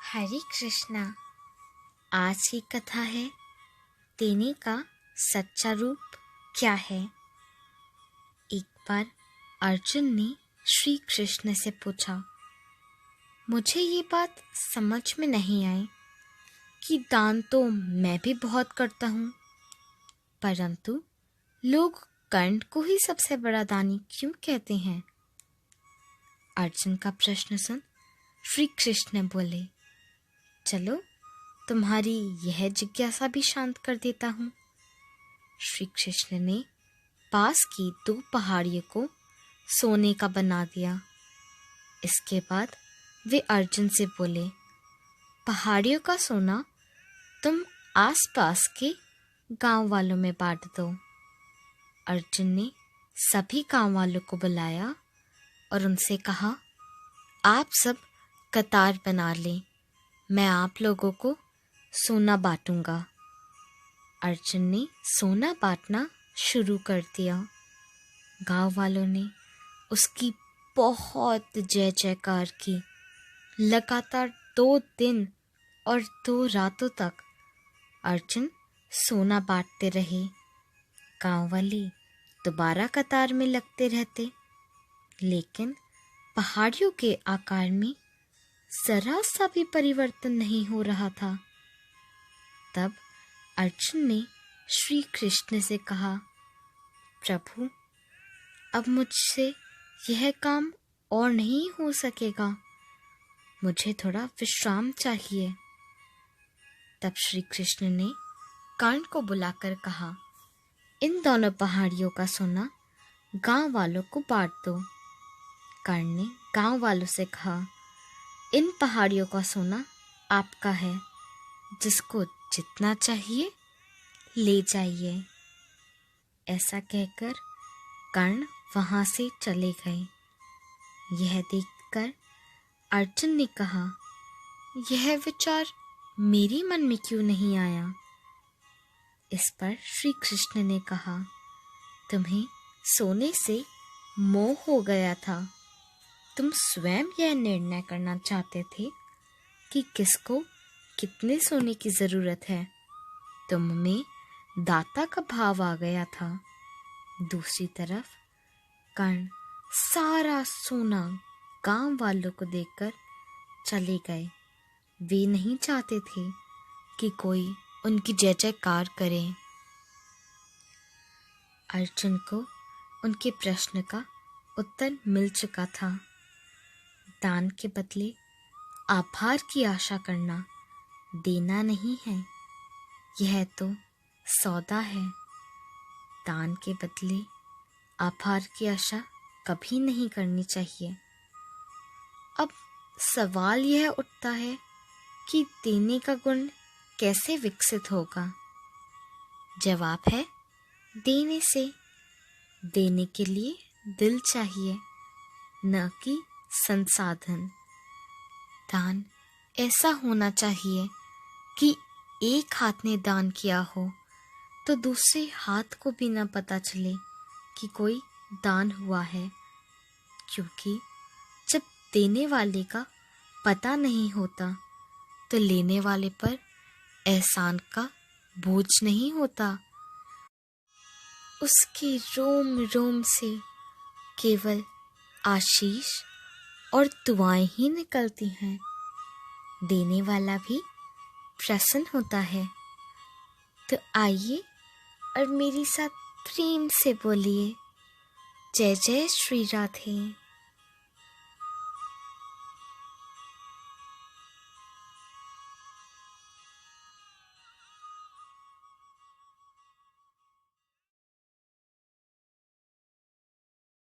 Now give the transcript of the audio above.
हरे कृष्णा। आज की कथा है देने का सच्चा रूप क्या है। एक बार अर्जुन ने श्री कृष्ण से पूछा, मुझे ये बात समझ में नहीं आई कि दान तो मैं भी बहुत करता हूँ, परंतु लोग कर्ण को ही सबसे बड़ा दानी क्यों कहते हैं। अर्जुन का प्रश्न सुन श्री कृष्ण बोले, चलो तुम्हारी यह जिज्ञासा भी शांत कर देता हूँ। श्री कृष्ण ने पास की 2 पहाड़ियों को सोने का बना दिया। इसके बाद वे अर्जुन से बोले, पहाड़ियों का सोना तुम आसपास के गांव वालों में बांट दो। अर्जुन ने सभी गांव वालों को बुलाया और उनसे कहा, आप सब कतार बना लें, मैं आप लोगों को सोना बांटूंगा। अर्जुन ने सोना बांटना शुरू कर दिया। गांव वालों ने उसकी बहुत जय जयकार की। लगातार 2 दिन और 2 रातों तक अर्जुन सोना बांटते रहे। गांव वाले दोबारा कतार में लगते रहते, लेकिन पहाड़ियों के आकार में जरा सा भी परिवर्तन नहीं हो रहा था। तब अर्जुन ने श्री कृष्ण से कहा, प्रभु, अब मुझसे यह काम और नहीं हो सकेगा, मुझे थोड़ा विश्राम चाहिए। तब श्री कृष्ण ने कर्ण को बुलाकर कहा, इन दोनों पहाड़ियों का सोना गांव वालों को बांट दो। कर्ण ने गांव वालों से कहा, इन पहाड़ियों का सोना आपका है, जिसको जितना चाहिए ले जाइए। ऐसा कहकर कर्ण वहां से चले गए। यह देखकर अर्जुन ने कहा, यह विचार मेरे मन में क्यों नहीं आया। इस पर श्री कृष्ण ने कहा, तुम्हें सोने से मोह हो गया था। तुम स्वयं यह निर्णय करना चाहते थे कि किसको कितने सोने की जरूरत है। तुम में दाता का भाव आ गया था। दूसरी तरफ कर्ण सारा सोना गांव वालों को देकर चले गए। वे नहीं चाहते थे कि कोई उनकी जय जयकार करे। अर्जुन को उनके प्रश्न का उत्तर मिल चुका था। दान के बदले आभार की आशा करना देना नहीं है, यह तो सौदा है। दान के बदले आभार की आशा कभी नहीं करनी चाहिए। अब सवाल यह उठता है कि देने का गुण कैसे विकसित होगा। जवाब है, देने से। देने के लिए दिल चाहिए, न कि संसाधन। दान ऐसा होना चाहिए कि एक हाथ ने दान किया हो तो दूसरे हाथ को भी न पता चले कि कोई दान हुआ है, क्योंकि जब देने वाले का पता नहीं होता तो लेने वाले पर एहसान का बोझ नहीं होता। उसके रोम रोम से केवल आशीष और दुआएं ही निकलती हैं। देने वाला भी प्रसन्न होता है। तो आइए और मेरे साथ प्रेम से बोलिए, जय जय श्री राधे।